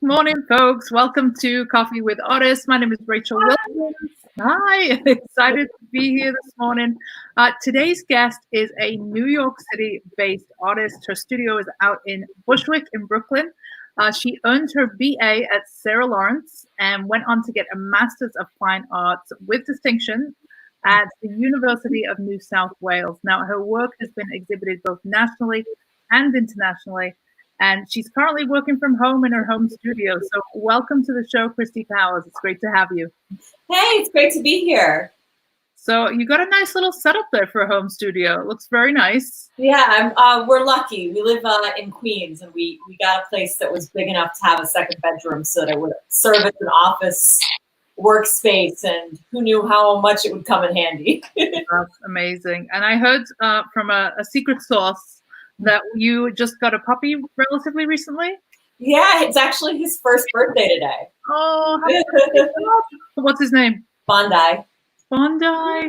Morning, folks. Welcome to Coffee with Artists. My name is Rachel Wilkins. Hi, excited to be here this morning. Today's guest is a New York City-based artist. Her studio is out in Bushwick in Brooklyn. She earned her BA at Sarah Lawrence and went on to get a Master's of Fine Arts with distinction at the University of New South Wales. Now, her work has been exhibited both nationally and internationally. And she's currently working from home in her home studio. So welcome to the show, Christy Powers. It's great to have you. Hey, it's great to be here. So you got a nice little setup there for a home studio. It looks very nice. Yeah, we're lucky. We live in Queens, and we got a place that was big enough to have a second bedroom so that it would serve as an office workspace, and who knew how much it would come in handy. That's amazing. And I heard from a secret source that you just got a puppy relatively recently? Yeah, it's actually his first birthday today. Oh, what's his name? Bondi. Bondi. Yeah.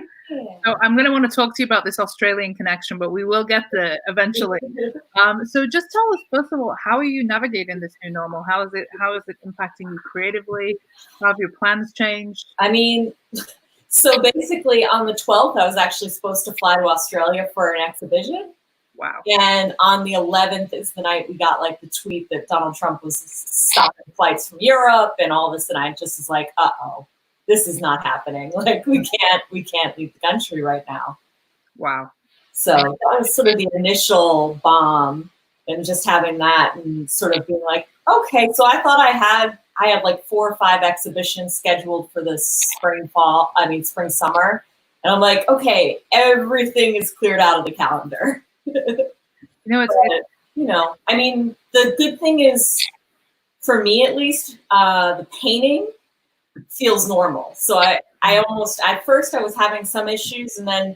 So I'm going to want to talk to you about this Australian connection, but we will get there eventually. So just tell us, first of all, how are you navigating this new normal? How is it impacting you creatively? How have your plans changed? I mean, so basically on the 12th, I was actually supposed to fly to Australia for an exhibition. Wow. And on the 11th is the night we got like the tweet that Donald Trump was stopping flights from Europe and all this. And I just was like, uh-oh, this is not happening. Like we can't leave the country right now. Wow. So that was sort of the initial bomb, and just having that and sort of being like, okay, so I thought I had like 4 or 5 exhibitions scheduled for this spring, summer. And I'm like, okay, everything is cleared out of the calendar. I mean, the good thing is, for me at least, the painting feels normal. So I almost, at first I was having some issues, and then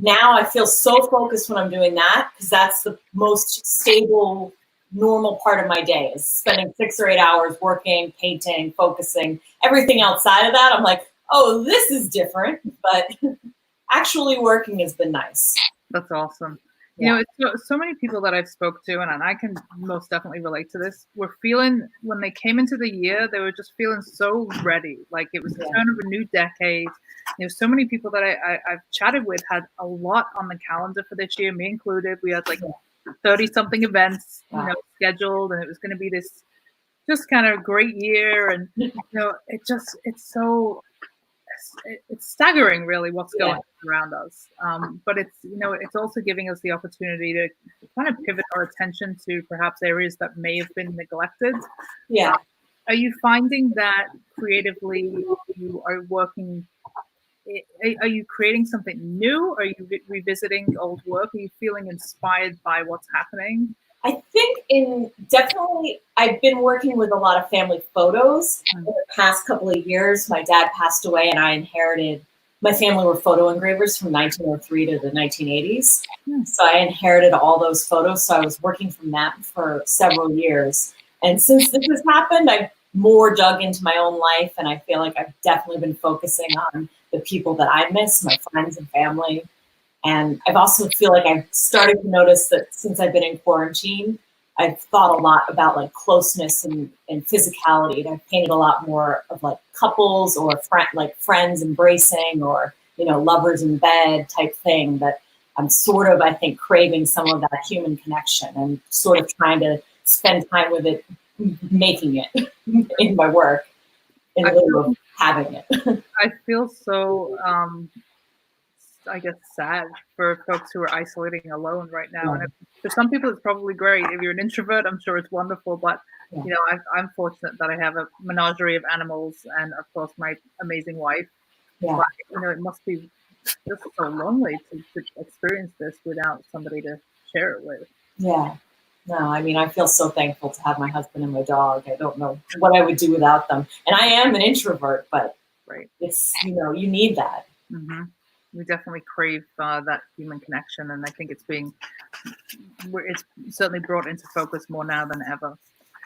now I feel so focused when I'm doing that, because that's the most stable, normal part of my day, is spending 6 or 8 hours working, painting, focusing. Everything outside of that, I'm like, oh, this is different, but actually working has been nice. That's awesome. Yeah. It's so many people that I've spoke to, and I can most definitely relate to this, were feeling, when they came into the year, they were just feeling so ready. Like it was the turn of a new decade. So many people that I've chatted with had a lot on the calendar for this year, me included. We had like 30-something events, scheduled, and it was going to be this just kind of great year. And, it's staggering, really, what's going on around us. But it's also giving us the opportunity to kind of pivot our attention to perhaps areas that may have been neglected. Yeah. Are you finding that creatively you are working? Are you creating something new? Are you revisiting old work? Are you feeling inspired by what's happening? I think definitely I've been working with a lot of family photos in the past couple of years. My dad passed away, and I inherited, my family were photo engravers from 1903 to the 1980s. So I inherited all those photos. So I was working from that for several years. And since this has happened, I've more dug into my own life, and I feel like I've definitely been focusing on the people that I miss, my friends and family. And I've also feel like I've started to notice that since I've been in quarantine, I've thought a lot about like closeness and physicality. And I've painted a lot more of like couples or friends embracing, or, lovers in bed type thing, that I'm sort of, I think, craving some of that human connection and sort of trying to spend time with it, making it in my work in lieu of having it. I feel so I guess sad for folks who are isolating alone right now. And for some people, it's probably great. If you're an introvert, I'm sure it's wonderful. But I'm fortunate that I have a menagerie of animals, and of course my amazing wife. Yeah. But, it must be just so lonely to experience this without somebody to share it with. Yeah. No, I mean, I feel so thankful to have my husband and my dog. I don't know what I would do without them. And I am an introvert, but it's, you need that. Mm-hmm. We definitely crave that human connection, and I think it's certainly brought into focus more now than ever.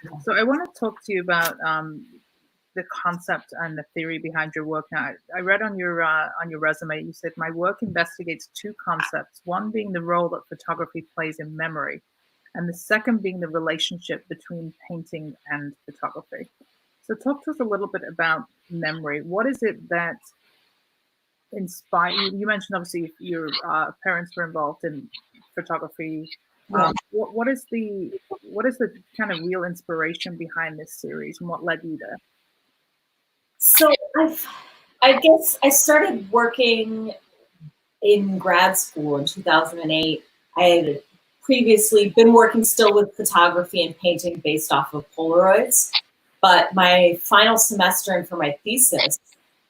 Yeah. So I want to talk to you about the concept and the theory behind your work. Now, I read on your resume, you said, my work investigates 2 concepts, one being the role that photography plays in memory, and the second being the relationship between painting and photography. So talk to us a little bit about memory. What is it that inspire you? You mentioned obviously your parents were involved in photography. Yeah. What is the kind of real inspiration behind this series, and what led you there? So I guess I started working in grad school in 2008. I had previously been working still with photography and painting based off of Polaroids. But my final semester and for my thesis,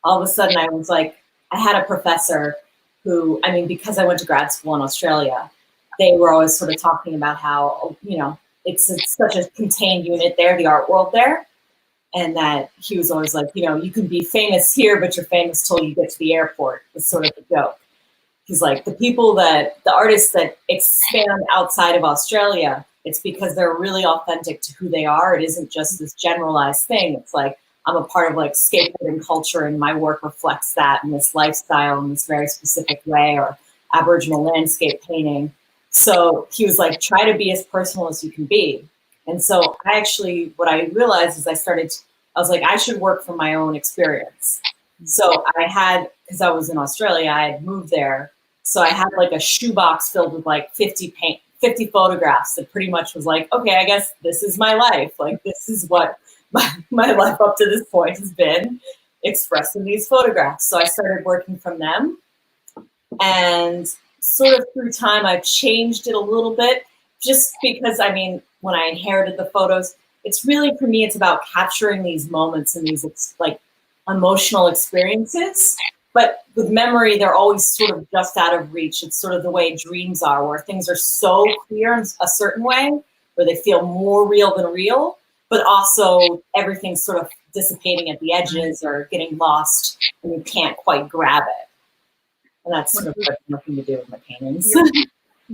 all of a sudden I was like, I had a professor who, I mean, because I went to grad school in Australia, they were always sort of talking about how, it's such a contained unit there, the art world there. And that he was always like, you can be famous here, but you're famous till you get to the airport. It's sort of the joke. He's like, the artists that expand outside of Australia, it's because they're really authentic to who they are. It isn't just this generalized thing. It's like, I'm a part of like skateboarding culture and my work reflects that and this lifestyle in this very specific way, or Aboriginal landscape painting. So he was like, try to be as personal as you can be. And so what I realized is I was like, I should work from my own experience. So because I was in Australia, I had moved there. So I had like a shoebox filled with like 50 photographs that pretty much was like, okay, I guess this is my life. Like, this is what my life up to this point has been, expressed in these photographs. So I started working from them. And sort of through time, I've changed it a little bit just because, I mean, when I inherited the photos, it's really, for me, it's about capturing these moments and these like emotional experiences. But with memory, they're always sort of just out of reach. It's sort of the way dreams are, where things are so clear in a certain way, where they feel more real than real, but also everything's sort of dissipating at the edges or getting lost and you can't quite grab it. And that's sort of nothing to do with my paintings.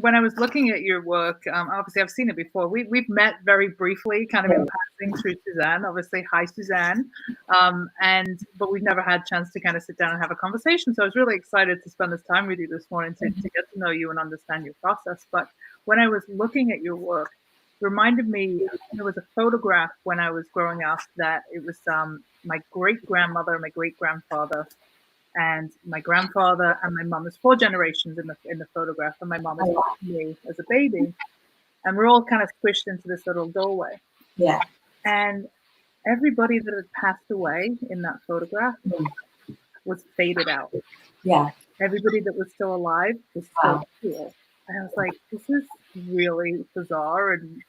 When I was looking at your work, obviously I've seen it before. We've met very briefly, kind of in passing through Suzanne. Obviously, hi Suzanne, but we've never had a chance to kind of sit down and have a conversation. So I was really excited to spend this time with you this morning to get to know you and understand your process. But when I was looking at your work, it reminded me there was a photograph when I was growing up that it was my great grandmother, my great grandfather, and my grandfather and my mom. There's 4 generations in the photograph, and my mom is me as a baby, and we're all kind of squished into this little doorway. Yeah. And everybody that had passed away in that photograph was faded out. Yeah. Everybody that was still alive was still here. And I was like, this is really bizarre and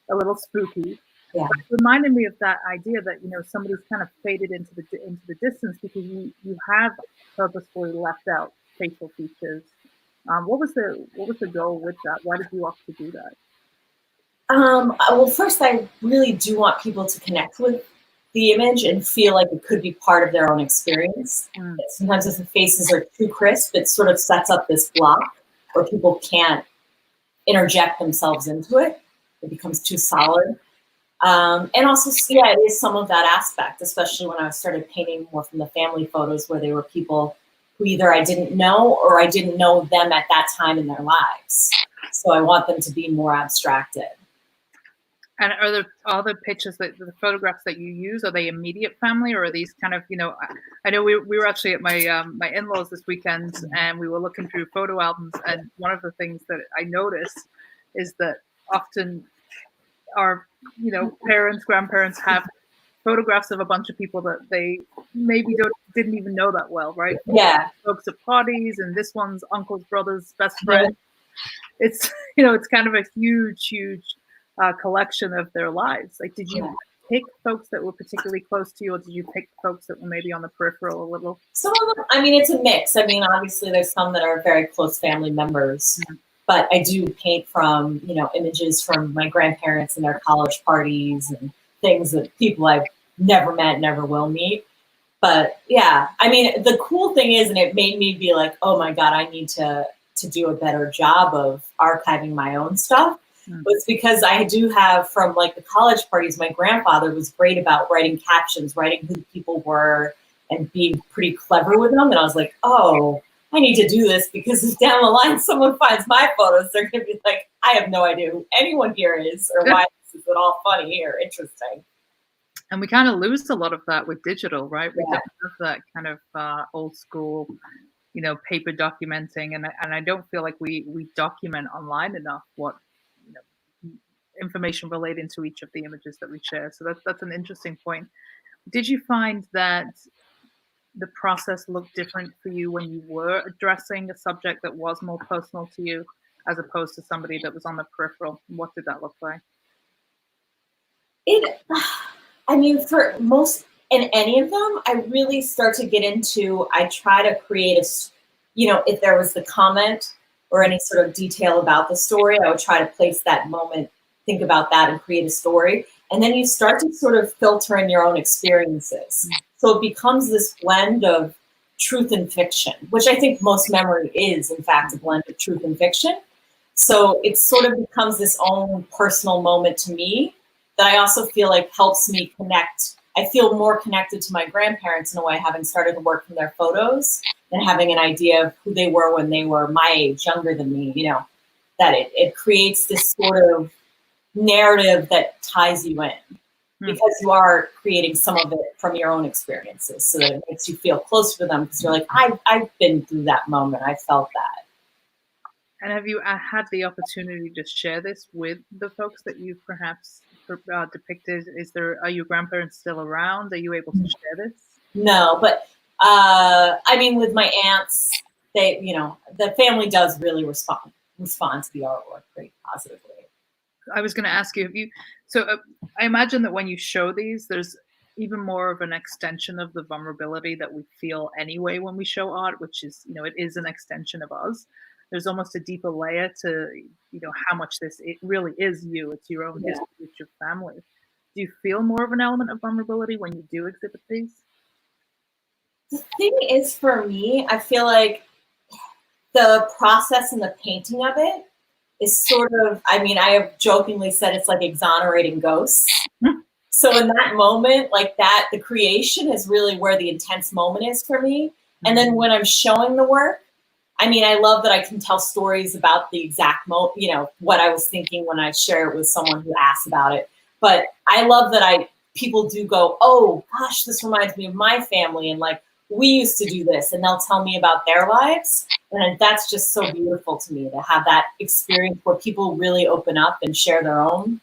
a little spooky. Yeah. But it reminded me of that idea that somebody's kind of faded into the distance because you have purposefully left out facial features. What was the goal with that? Why did you opt to do that? Well, first, I really do want people to connect with the image and feel like it could be part of their own experience. Sometimes if the faces are too crisp, it sort of sets up this block where people can't interject themselves into it. It becomes too solid. And also, yeah, it is some of that aspect, especially when I started painting more from the family photos where they were people who either I didn't know or I didn't know them at that time in their lives. So I want them to be more abstracted. And are the pictures, the photographs that you use, are they immediate family, or are these kind of, I know we were actually at my in-laws this weekend and we were looking through photo albums, and one of the things that I noticed is that often our parents, grandparents have photographs of a bunch of people that they maybe didn't even know that well, right? Yeah. Folks at parties, and this one's uncle's brother's best friend. Yeah. It's it's kind of a huge collection of their lives. Like, did you pick folks that were particularly close to you, or did you pick folks that were maybe on the peripheral a little? Some of them, I mean, it's a mix. I mean, obviously there's some that are very close family members. But I do paint from, images from my grandparents and their college parties and things that people I've never met, never will meet. But yeah, I mean, the cool thing is, and it made me be like, oh my God, I need to do a better job of archiving my own stuff. But it's because I do have, from like the college parties, my grandfather was great about writing captions, writing who people were and being pretty clever with them. And I was like, oh, I need to do this because if down the line someone finds my photos, they're going to be like, I have no idea who anyone here is or why this is at all funny or interesting. And we kind of lose a lot of that with digital, right? We Yeah. don't have that kind of old school, paper documenting, and I don't feel like we document online enough what information relating to each of the images that we share. So that's an interesting point. Did you find that the process looked different for you when you were addressing a subject that was more personal to you, as opposed to somebody that was on the peripheral? What did that look like? I mean, for most, in any of them, I really start to get into, I try to create if there was the comment or any sort of detail about the story, I would try to place that moment, think about that and create a story. And then you start to sort of filter in your own experiences. So it becomes this blend of truth and fiction, which I think most memory is, in fact, a blend of truth and fiction. So it sort of becomes this own personal moment to me that I also feel like helps me connect. I feel more connected to my grandparents in a way, having started to work from their photos and having an idea of who they were when they were my age, younger than me, that it creates this sort of narrative that ties you in because you are creating some of it from your own experiences, so that it makes you feel closer to them because you're like, I've been through that moment. I felt that. And have you had the opportunity to share this with the folks that you've perhaps depicted? Are your grandparents still around? Are you able to share this? No, but I mean, with my aunts, they, the family does really respond to the artwork pretty positively. I was going to ask you, I imagine that when you show these, there's even more of an extension of the vulnerability that we feel anyway when we show art, which is, it is an extension of us. There's almost a deeper layer to, how much it really is you. It's your own history, it's your family. Do you feel more of an element of vulnerability when you do exhibit these? The thing is, for me, I feel like the process and the painting of it is sort of, I mean, I have jokingly said it's like exonerating ghosts. So in that moment, like that, the creation is really where the intense moment is for me. And then when I'm showing the work, I mean, I love that I can tell stories about the exact what I was thinking when I share it with someone who asks about it. But I love that people do go, oh gosh, this reminds me of my family. And like, we used to do this, and they'll tell me about their lives. And that's just so beautiful to me to have that experience where people really open up and share their own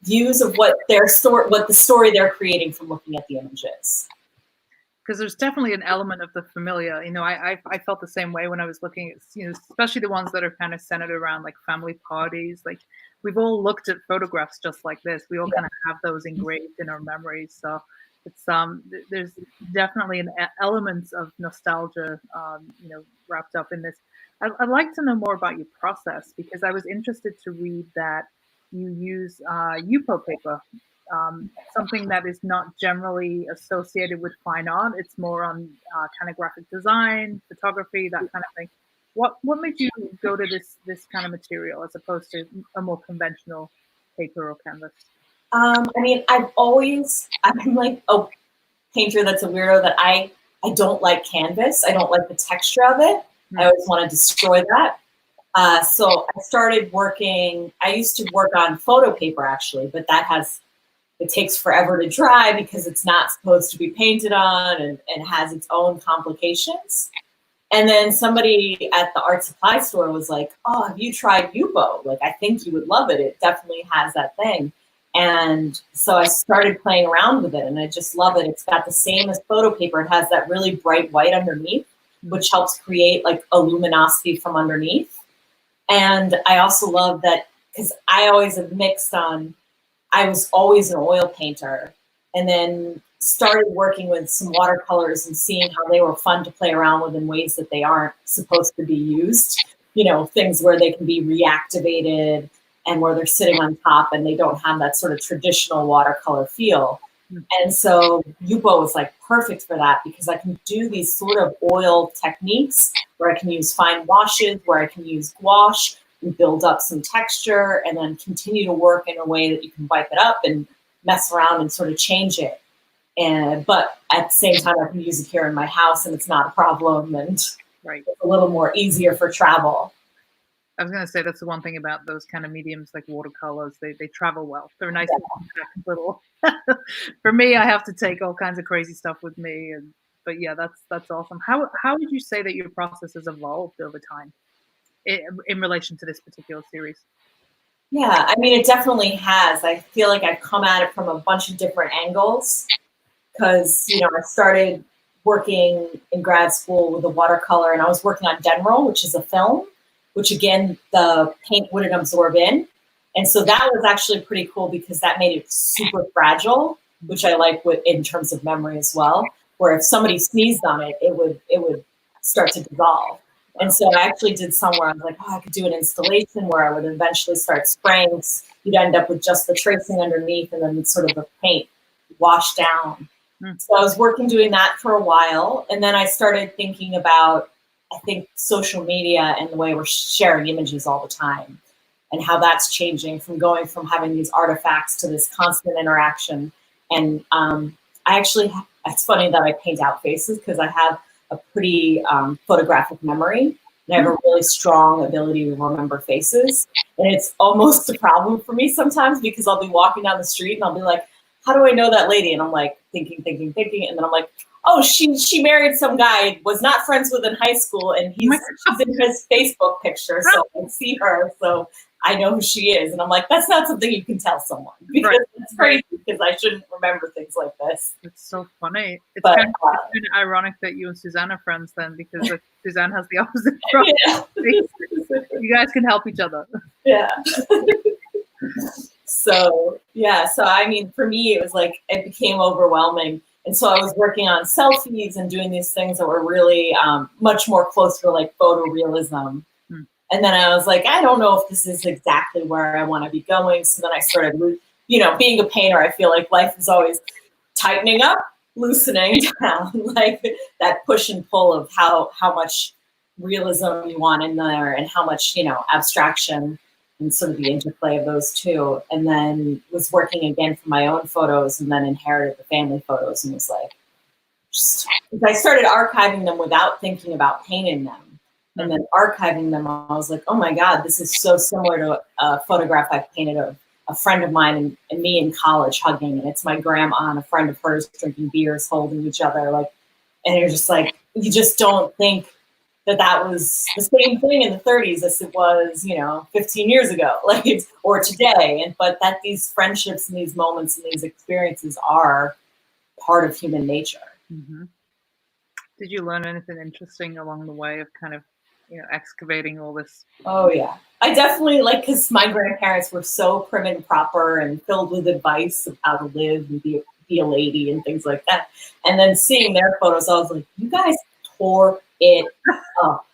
views of what the story they're creating from looking at the images. Because there's definitely an element of the familiar. I felt the same way when I was looking at, especially the ones that are kind of centered around like family parties. Like we've all looked at photographs just like this. We all kind of have those engraved in our memories. So it's there's definitely an element of nostalgia, wrapped up in this. I'd like to know more about your process, because I was interested to read that you use Yupo paper. Something that is not generally associated with fine art. It's more on kind of graphic design, photography, that kind of thing. What made you go to this kind of material as opposed to a more conventional paper or canvas? I mean, I'm like a painter that's a weirdo that I don't like canvas. I don't like the texture of it. I always want to destroy that. So I started working, I used to work on photo paper actually, but it takes forever to dry because it's not supposed to be painted on and has its own complications. And then somebody at the art supply store was like, oh, have you tried Yupo? Like, I think you would love it. It definitely has that thing. And so I started playing around with it, and I just love it. It's got the same as photo paper. It has that really bright white underneath, which helps create like a luminosity from underneath. And I also love that because I always have I was always an oil painter, and then started working with some watercolors and seeing how they were fun to play around with in ways that they aren't supposed to be used. Things where they can be reactivated and where they're sitting on top and they don't have that sort of traditional watercolor feel. And so Yupo was like perfect for that, because I can do these sort of oil techniques where I can use fine washes, where I can use gouache and build up some texture, and then continue to work in a way that you can wipe it up and mess around and sort of change it. But at the same time, I can use it here in my house and it's not a problem. And Right. It's a little more easier for travel. I was going to say that's the one thing about those kind of mediums like watercolors. They travel well. They're nice Yeah. and compact little. For me, I have to take all kinds of crazy stuff with me, and but yeah, that's awesome. How would you say that your process has evolved over time in relation to this particular series? Yeah, I mean, it definitely has. I feel like I've come at it from a bunch of different angles because, I started working in grad school with a watercolor and I was working on Denral, which is a film, which again, the paint wouldn't absorb in. And so that was actually pretty cool because that made it super fragile, which I like in terms of memory as well, where if somebody sneezed on it, it would start to dissolve. And so I actually did somewhere, I was like, oh, I could do an installation where I would eventually start spraying. You'd end up with just the tracing underneath and then sort of the paint washed down. So I was doing that for a while. And then I started thinking about, I think, social media and the way we're sharing images all the time and how that's changing from going from having these artifacts to this constant interaction. And it's funny that I paint out faces because I have a pretty photographic memory. And I have a really strong ability to remember faces. And it's almost a problem for me sometimes because I'll be walking down the street and I'll be like, how do I know that lady? And I'm like thinking. And then I'm like, oh, she married some guy, was not friends with in high school. And she's in his Facebook picture. So I see her. So I know who she is. And I'm like, that's not something you can tell someone because it's crazy because I shouldn't remember things like this. It's so funny. It's kind of ironic that you and Suzanne are friends then because Suzanne has the opposite problem. Yeah. You guys can help each other. Yeah. So I mean, for me, it was like, it became overwhelming. And so I was working on selfies and doing these things that were really much more close to like photorealism. And then I was like, I don't know if this is exactly where I want to be going. So then I started, being a painter, I feel like life is always tightening up, loosening down, like that push and pull of how much realism you want in there and how much, abstraction and sort of the interplay of those two. And then was working again for my own photos and then inherited the family photos and was like, I started archiving them without thinking about painting them. And then archiving them, I was like, oh my God, this is so similar to a photograph I painted of a friend of mine and me in college hugging. And it's my grandma and a friend of hers drinking beers, holding each other. Like, and you're just like, you just don't think that was the same thing in the 30s as it was, 15 years ago, or today. But that these friendships and these moments and these experiences are part of human nature. Mm-hmm. Did you learn anything interesting along the way of kind of, excavating all this? Oh yeah, I definitely because my grandparents were so prim and proper and filled with advice of how to live and be a lady and things like that. And then seeing their photos, I was like, you guys tore it up.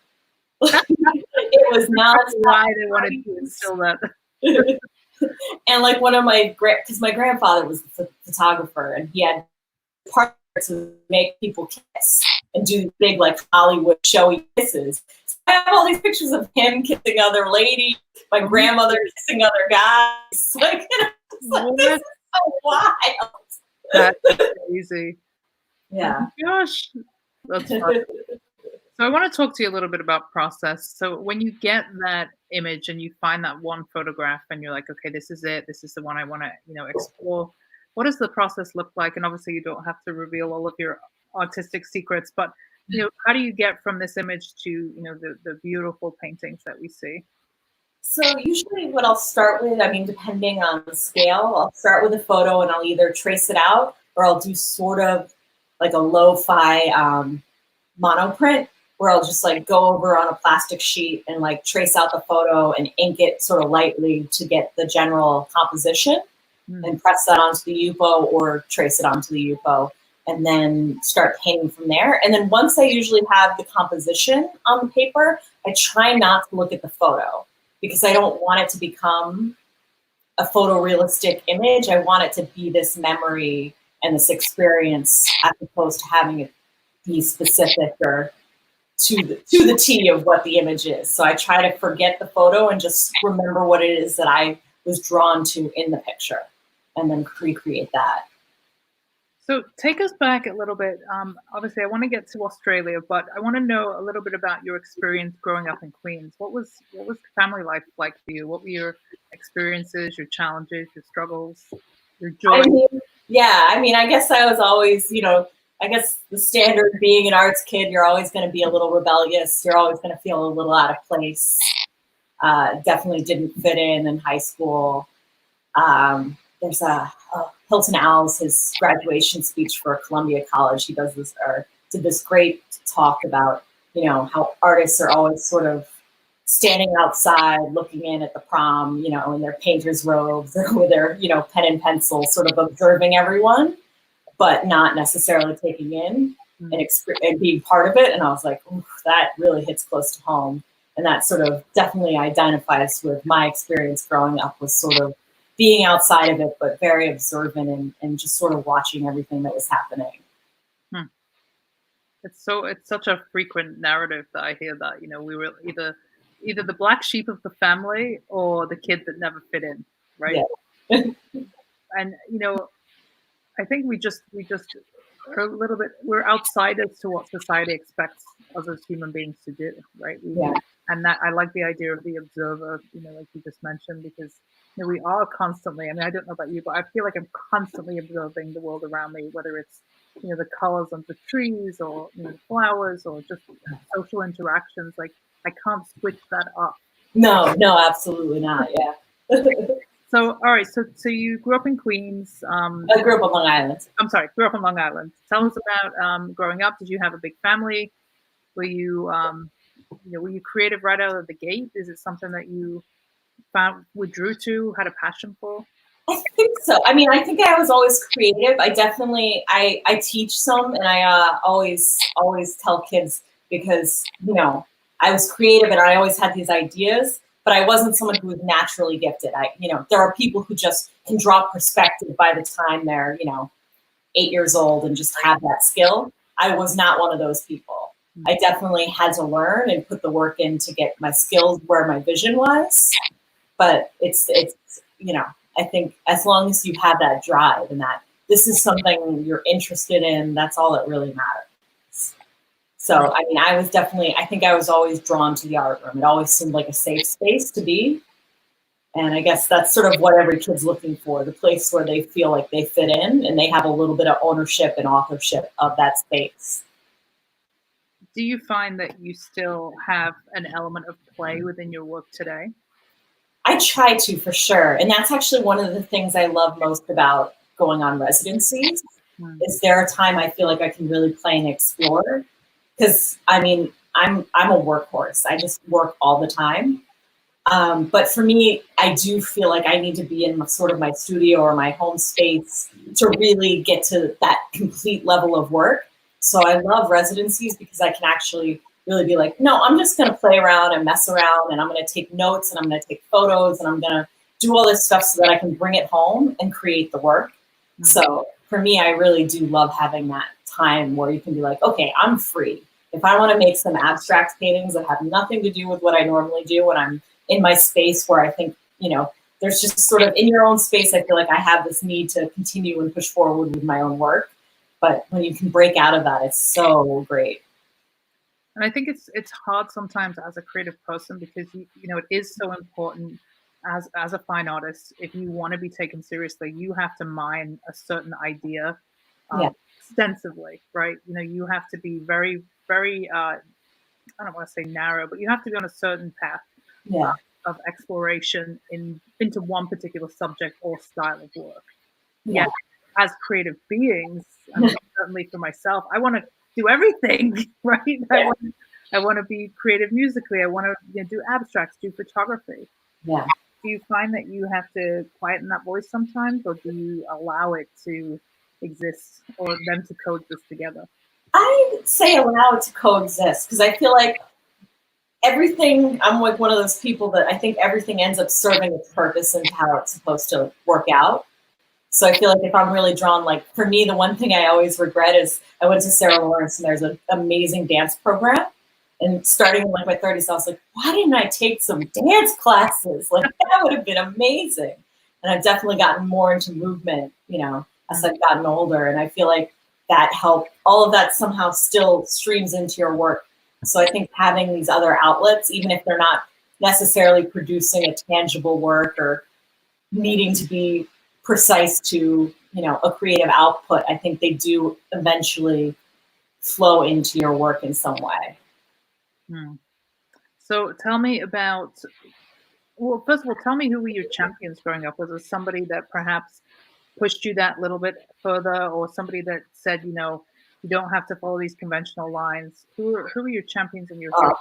It was not why they wanted to instill that. And like one of because my grandfather was the photographer and he had parts to make people kiss and do big Hollywood showy kisses. So I have all these pictures of him kissing other ladies, my grandmother kissing other guys. This is so wild. That's crazy. Yeah. Oh gosh, that's fun. So I want to talk to you a little bit about process. So when you get that image and you find that one photograph and you're like, okay, this is it. This is the one I want to, explore. What does the process look like? And obviously you don't have to reveal all of your artistic secrets, but, how do you get from this image to, the beautiful paintings that we see? So usually what I'll start with, depending on the scale, I'll start with a photo and I'll either trace it out or I'll do sort of like a lo-fi monoprint where I'll just go over on a plastic sheet and trace out the photo and ink it sort of lightly to get the general composition and press that onto the Yupo or trace it onto the Yupo and then start painting from there. And then once I usually have the composition on the paper, I try not to look at the photo because I don't want it to become a photorealistic image. I want it to be this memory and this experience as opposed to having it be specific or to the T of what the image is. So I try to forget the photo and just remember what it is that I was drawn to in the picture and then recreate that. So take us back a little bit. Obviously, I want to get to Australia, but I want to know a little bit about your experience growing up in Queens. What was family life like for you? What were your experiences, your challenges, your struggles, your I joy? mean, yeah, I mean, I guess I was always, I guess the standard being an arts kid, you're always going to be a little rebellious. You're always going to feel a little out of place. Definitely didn't fit in high school. There's Hilton Owls, his graduation speech for Columbia College. He did this great talk about, how artists are always sort of standing outside, looking in at the prom, in their painter's robes or with their, pen and pencil, sort of observing everyone, but not necessarily taking in and being part of it. And I was like, ooh, that really hits close to home. And that sort of definitely identifies with my experience growing up, was sort of being outside of it, but very observant and just sort of watching everything that was happening. Hmm. It's such a frequent narrative that I hear that, we were either the black sheep of the family or the kid that never fit in, right? Yeah. And I think we just are a little bit, we're outsiders to what society expects us as human beings to do, right? Yeah. And that I like the idea of the observer, like you just mentioned, because we are constantly. I mean, I don't know about you, but I feel like I'm constantly observing the world around me, whether it's the colors on the trees, or the flowers, or just social interactions. Like I can't switch that off. No, absolutely not. Yeah. So, all right. So you grew up in Queens. I grew up on Long Island. I'm sorry, grew up on Long Island. Tell us about growing up. Did you have a big family? Were you creative right out of the gate? Is it something that you withdrew to, had a passion for? I think so. I mean, I think I was always creative. I teach some, and I always tell kids, because I was creative and I always had these ideas, but I wasn't someone who was naturally gifted. There are people who just can draw perspective by the time they're 8 years old and just have that skill. I was not one of those people. I definitely had to learn and put the work in to get my skills where my vision was. But it's I think as long as you have that drive and that this is something you're interested in, that's all that really matters. So, I mean, I think I was always drawn to the art room. It always seemed like a safe space to be. And I guess that's sort of what every kid's looking for, the place where they feel like they fit in and they have a little bit of ownership and authorship of that space. Do you find that you still have an element of play within your work today? I try to, for sure. And that's actually one of the things I love most about going on residencies, is there a time I feel like I can really play and explore. Because, I mean, I'm a workhorse. I just work all the time. But for me, I do feel like I need to be in sort of my studio or my home space to really get to that complete level of work. So I love residencies because I can actually really be like, no, I'm just going to play around and mess around, and I'm going to take notes, and I'm going to take photos, and I'm going to do all this stuff so that I can bring it home and create the work. Mm-hmm. So for me, I really do love having that time where you can be like, okay, I'm free. If I want to make some abstract paintings that have nothing to do with what I normally do when I'm in my space, where I think, there's just sort of in your own space, I feel like I have this need to continue and push forward with my own work. But when you can break out of that, it's so great. And I think it's hard sometimes as a creative person, because it is so important as a fine artist. If you want to be taken seriously, you have to mine a certain idea extensively, right? You have to be very, very I don't want to say narrow, but you have to be on a certain path of exploration into one particular subject or style of work. Yeah. Yet, as creative beings, I mean, certainly for myself, I want to do everything, right? Yeah. I want to be creative musically. I want to do abstracts, do photography. Yeah. Do you find that you have to quieten that voice sometimes, or do you allow it to exist, or them to coexist together? I say allow it to coexist, because I feel like I'm like one of those people that I think everything ends up serving its purpose and how it's supposed to work out. So I feel like if I'm really drawn, like for me, the one thing I always regret is I went to Sarah Lawrence, and there's an amazing dance program. And starting in like my 30s, I was like, why didn't I take some dance classes? Like that would have been amazing. And I've definitely gotten more into movement, as I've gotten older. And I feel like that helped, all of that somehow still streams into your work. So I think having these other outlets, even if they're not necessarily producing a tangible work or needing to be precise to, a creative output, I think they do eventually flow into your work in some way. So tell me about, well, first of all, tell me who were your champions growing up? Was it somebody that perhaps pushed you that little bit further, or somebody that said, you don't have to follow these conventional lines? Who are your champions in your heroes?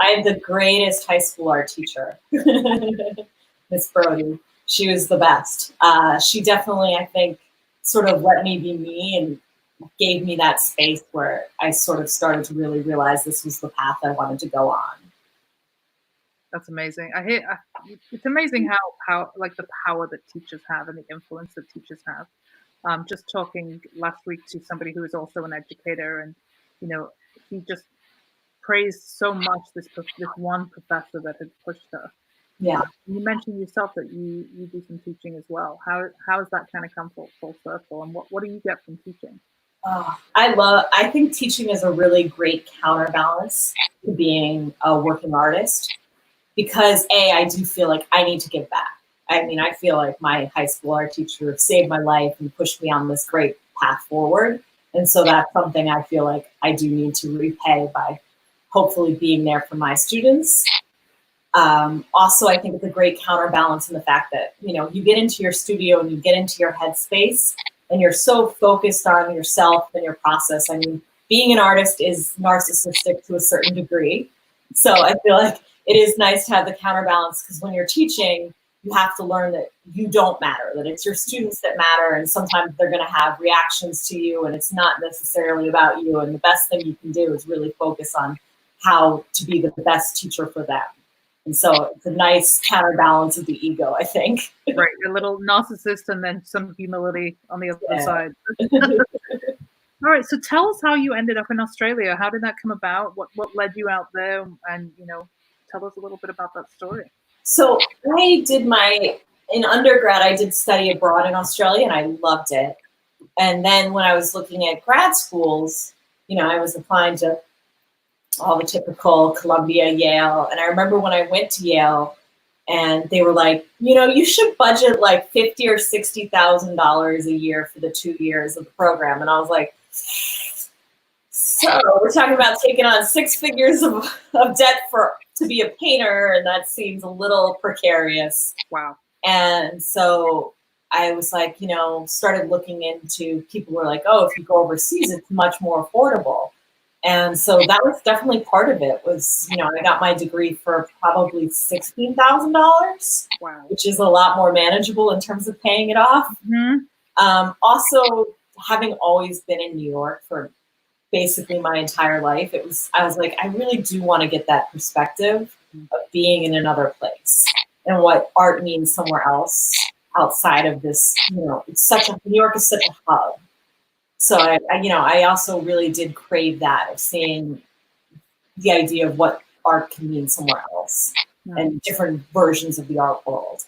I had the greatest high school art teacher, Miss Brody. She was the best. She definitely, I think, sort of let me be me and gave me that space where I sort of started to really realize this was the path I wanted to go on. That's amazing. It's amazing how like the power that teachers have and the influence that teachers have. Just talking last week to somebody who is also an educator, and he just praised so much this one professor that had pushed her. Yeah. You mentioned yourself that you do some teaching as well. How has that kind of come full circle, and what do you get from teaching? I think teaching is a really great counterbalance to being a working artist, because I do feel like I need to give back. I mean, I feel like my high school art teacher saved my life and pushed me on this great path forward. And so that's something I feel like I do need to repay by hopefully being there for my students. Also, I think it's a great counterbalance in the fact that, you get into your studio and you get into your headspace and you're so focused on yourself and your process. I mean, being an artist is narcissistic to a certain degree. So I feel like it is nice to have the counterbalance, because when you're teaching, you have to learn that you don't matter, that it's your students that matter. And sometimes they're going to have reactions to you and it's not necessarily about you. And the best thing you can do is really focus on how to be the best teacher for them. And so it's a nice counterbalance of the ego, I think. Right, a little narcissist and then some humility on the other side. All right, so tell us how you ended up in Australia. How did that come about? What led you out there? And, tell us a little bit about that story. So in undergrad, I did study abroad in Australia and I loved it. And then when I was looking at grad schools, I was applying to all the typical Columbia, Yale. And I remember when I went to Yale and they were like, you should budget like $50,000 or $60,000 a year for the 2 years of the program. And I was like, so we're talking about taking on 6 figures of debt to be a painter, and that seems a little precarious. Wow. And so I was like, started looking into, people were like, oh, if you go overseas, it's much more affordable. And so that was definitely part of it. Was, I got my degree for probably $16,000, wow, which is a lot more manageable in terms of paying it off. Mm-hmm. Also, having always been in New York for basically my entire life, I was like, I really do want to get that perspective of being in another place and what art means somewhere else outside of this. It's New York is such a hub. So I also really did crave that, of seeing the idea of what art can mean somewhere else and different versions of the art world.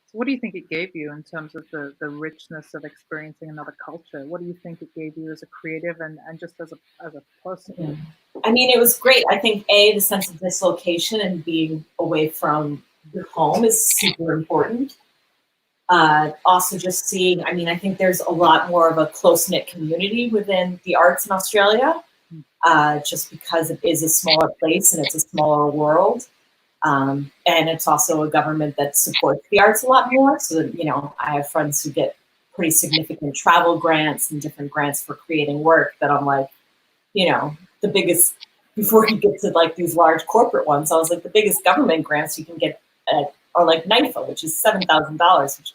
So what do you think it gave you in terms of the richness of experiencing another culture? What do you think it gave you as a creative and just as a person? I mean, it was great. I think the sense of dislocation and being away from your home is super important. Also just seeing, I think there's a lot more of a close-knit community within the arts in Australia, just because it is a smaller place and it's a smaller world. And it's also a government that supports the arts a lot more. So, I have friends who get pretty significant travel grants and different grants for creating work that I'm like, the biggest, before you get to like these large corporate ones, I was like, the biggest government grants you can get are like NIFA, which is $7,000, which,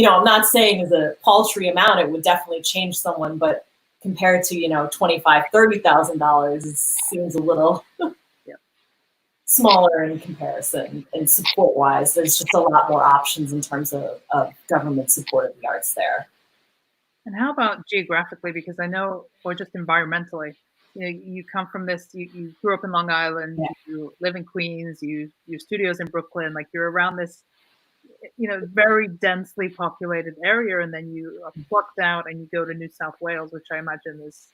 I'm not saying is a paltry amount. It would definitely change someone, but compared to, $25,000, $30,000, it seems a little smaller in comparison. And support-wise, there's just a lot more options in terms of government support of the arts there. And how about geographically? Because I know, or just environmentally, you come from this, you grew up in Long Island, you live in Queens, your studio's in Brooklyn, like you're around this very densely populated area, and then you are plucked out and you go to New South Wales, which I imagine is,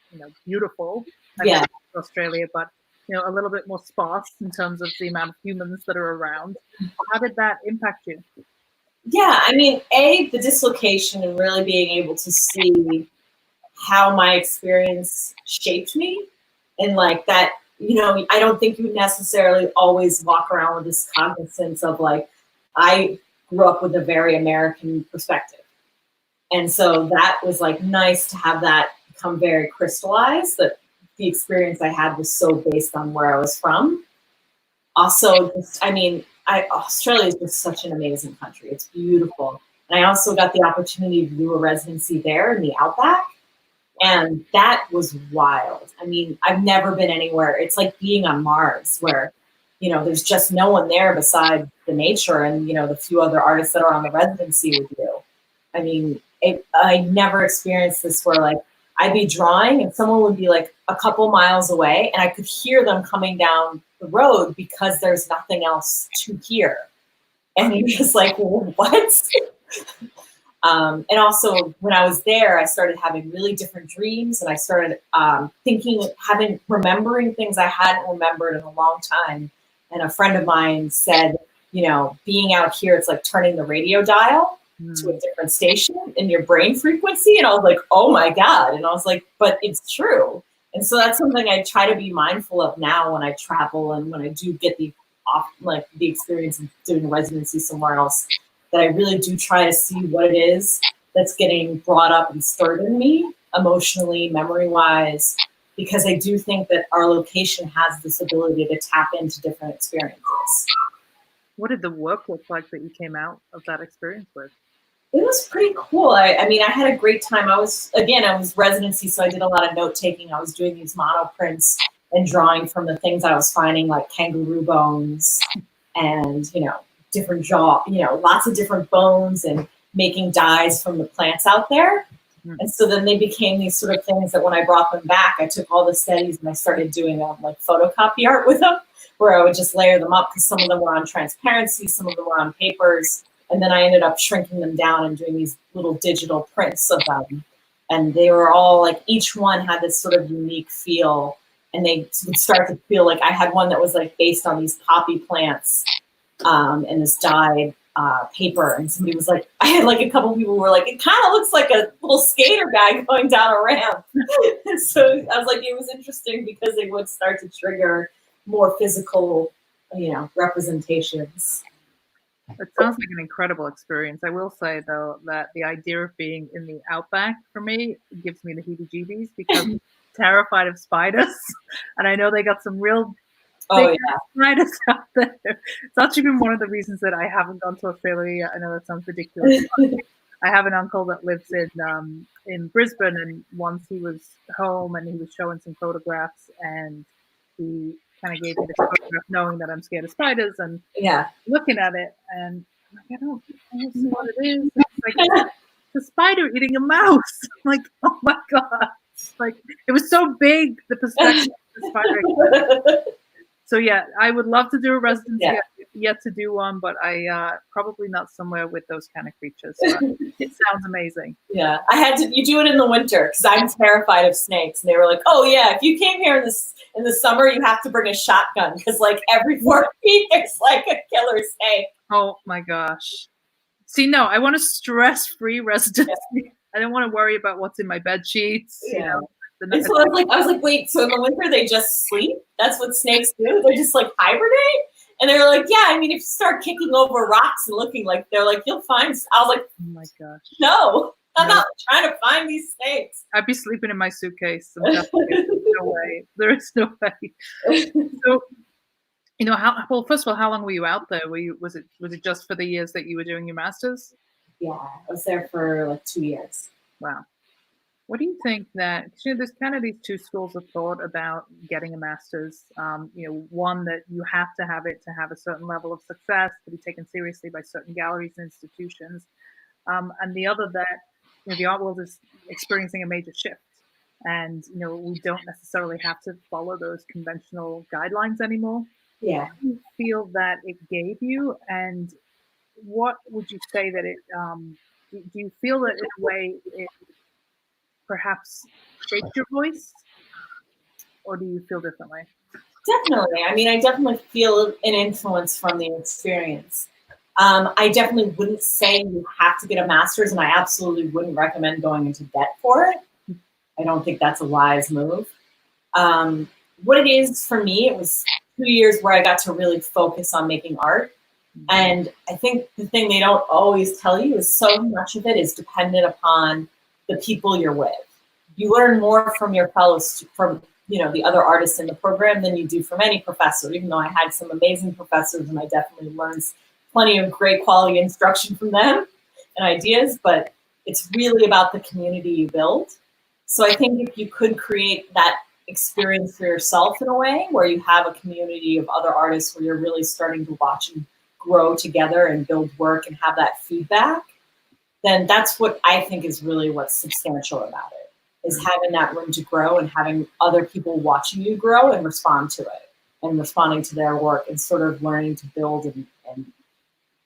beautiful. I've Yeah. been to Australia, but a little bit more sparse in terms of the amount of humans that are around. How did that impact you? Yeah, I mean, the dislocation and really being able to see how my experience shaped me, and like that, I don't think you necessarily always walk around with this cognizance of like, I grew up with a very American perspective. And so that was like nice to have that become very crystallized, that the experience I had was so based on where I was from. Also, Australia is just such an amazing country. It's beautiful. And I also got the opportunity to do a residency there in the Outback. And that was wild. I mean, I've never been anywhere. It's like being on Mars, where, there's just no one there beside the nature and, the few other artists that are on the residency with you. I mean, I never experienced this where like I'd be drawing and someone would be like a couple miles away and I could hear them coming down the road because there's nothing else to hear. And you're just like, well, what? And also when I was there, I started having really different dreams, and I started remembering things I hadn't remembered in a long time. And a friend of mine said, being out here, it's like turning the radio dial to a different station in your brain frequency. And I was like, oh my God. And I was like, but it's true. And so that's something I try to be mindful of now when I travel and when I do get the experience of doing residency somewhere else, that I really do try to see what it is that's getting brought up and stirred in me emotionally, memory-wise, because I do think that our location has this ability to tap into different experiences. What did the work look like that you came out of that experience with? It was pretty cool. I mean, I had a great time. I was residency, so I did a lot of note taking. I was doing these mono prints and drawing from the things I was finding, like kangaroo bones and, different jaw, lots of different bones, and making dyes from the plants out there. And so then they became these sort of things that when I brought them back, I took all the studies and I started doing like photocopy art with them, where I would just layer them up, because some of them were on transparency, some of them were on papers. And then I ended up shrinking them down and doing these little digital prints of them. And they were all like, each one had this sort of unique feel. And they would start to feel like, I had one that was like based on these poppy plants and this dyed paper. And somebody was like, I had like a couple people who were like, it kind of looks like a little skater guy going down a ramp. And so I was like, it was interesting because they would start to trigger more physical, representations. It sounds like an incredible experience. I will say, though, that the idea of being in the Outback, for me, gives me the heebie-jeebies, because I'm terrified of spiders. And I know they got some real big spiders out there. It's actually been one of the reasons that I haven't gone to Australia yet. I know that sounds ridiculous. I have an uncle that lives in Brisbane, and once he was home and he was showing some photographs, and he kind of gave me the photograph knowing that I'm scared of spiders, and looking at it, and I'm like, I don't see what it is. It's like the spider eating a mouse. I'm like, oh my God. Like, it was so big, the perspective of the spider. So yeah, I would love to do a residency. I've yet to do one, but I probably not somewhere with those kind of creatures. So it sounds amazing. Yeah, you do it in the winter, because I'm terrified of snakes. And they were like, oh yeah, if you came here in the summer, you have to bring a shotgun, because like every 4 feet there's like a killer snake. Oh my gosh. See, no, I want a stress-free residency. Yeah. I don't want to worry about what's in my bed sheets. Yeah. And so I was like, wait, so in the winter they just sleep? That's what snakes do? They just like hibernate? And they were like, yeah, I mean, if you start kicking over rocks and looking like, they're like, you'll find. I was like, oh my gosh. No, I'm not trying to find these snakes. I'd be sleeping in my suitcase. No way. There is no way. So, first of all, how long were you out there? Was it just for the years that you were doing your master's? Yeah, I was there for like 2 years. Wow. What do you think that, there's kind of these two schools of thought about getting a master's, one that you have to have it to have a certain level of success, to be taken seriously by certain galleries and institutions. And the other that, the art world is experiencing a major shift. And, we don't necessarily have to follow those conventional guidelines anymore. Yeah. What do you feel that it gave you? And what would you say that it, do you feel that in a way it perhaps shaped your voice, or do you feel differently? Definitely. I mean, I definitely feel an influence from the experience. I definitely wouldn't say you have to get a master's, and I absolutely wouldn't recommend going into debt for it. I don't think that's a wise move. What it is for me, it was 2 years where I got to really focus on making art. And I think the thing they don't always tell you is so much of it is dependent upon the people you're with. You learn more from your fellows, from the other artists in the program than you do from any professor, even though I had some amazing professors and I definitely learned plenty of great quality instruction from them and ideas, but it's really about the community you build. So I think if you could create that experience for yourself in a way where you have a community of other artists where you're really starting to watch and grow together and build work and have that feedback, then that's what I think is really what's substantial about it, is having that room to grow and having other people watching you grow and respond to it and responding to their work and sort of learning to build and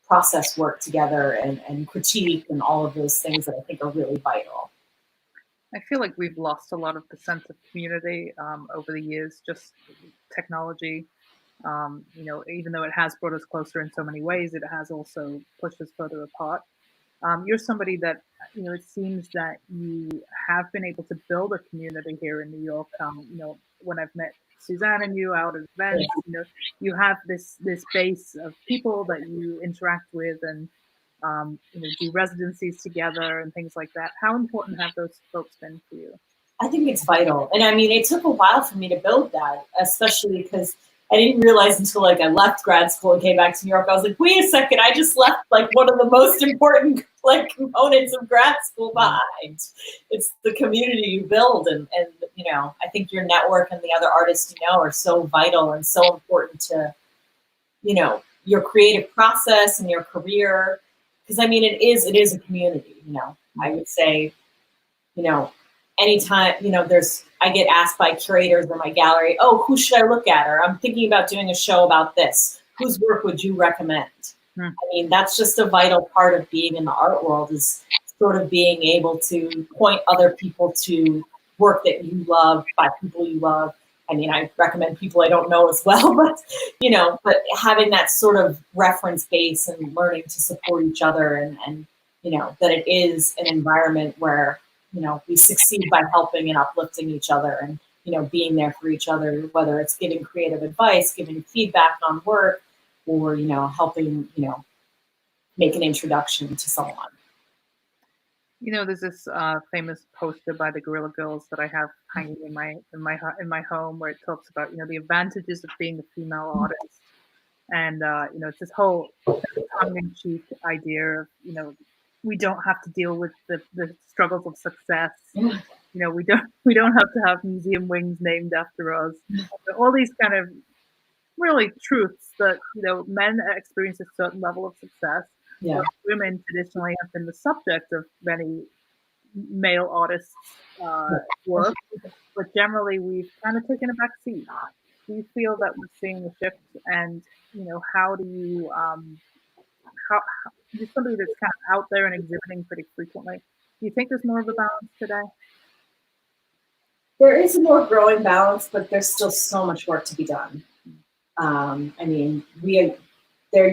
process work together and critique and all of those things that I think are really vital. I feel like we've lost a lot of the sense of community over the years, just technology. Even though it has brought us closer in so many ways, it has also pushed us further apart. You're somebody that, it seems that you have been able to build a community here in New York. When I've met Suzanne and you out at events, you have this base of people that you interact with and, do residencies together and things like that. How important have those folks been for you? I think it's vital. And I mean, it took a while for me to build that, especially because I didn't realize until like I left grad school and came back to New York. I was like, wait a second, I just left like one of the most important like components of grad school behind. It's the community you build. And I think your network and the other artists are so vital and so important to, your creative process and your career. Because I mean, it is a community, I would say, anytime, I get asked by curators in my gallery, oh, who should I look at? Or I'm thinking about doing a show about this. Whose work would you recommend? I mean, that's just a vital part of being in the art world, is sort of being able to point other people to work that you love by people you love. I mean, I recommend people I don't know as well, but having that sort of reference base and learning to support each other and that it is an environment where we succeed by helping and uplifting each other and, being there for each other, whether it's giving creative advice, giving feedback on work, or, helping, make an introduction to someone. There's this famous poster by the Guerrilla Girls that I have hanging in my home, where it talks about the advantages of being a female artist, and it's this whole tongue-in-cheek idea of we don't have to deal with the struggles of success. We don't have to have museum wings named after us. All these kind of really truths that men experience a certain level of success. Yeah. Women traditionally have been the subject of many male artists' work, but generally we've kind of taken a back seat. Do you feel that we're seeing a shift? And how do you how you're somebody that's kind of out there and exhibiting pretty frequently? Do you think there's more of a balance today? There is a more growing balance, but there's still so much work to be done. I mean, there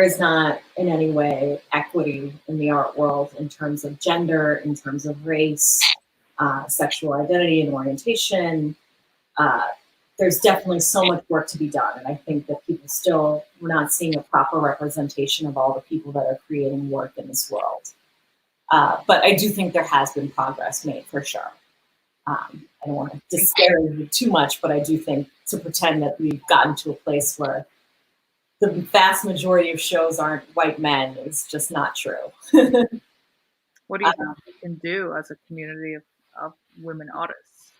is not in any way equity in the art world in terms of gender, in terms of race, sexual identity and orientation. There's definitely so much work to be done. And I think that we're not seeing a proper representation of all the people that are creating work in this world. But I do think there has been progress made for sure. I don't want to disparage you too much, but I do think to pretend that we've gotten to a place where the vast majority of shows aren't white men is just not true. What do you think we can do as a community of women artists?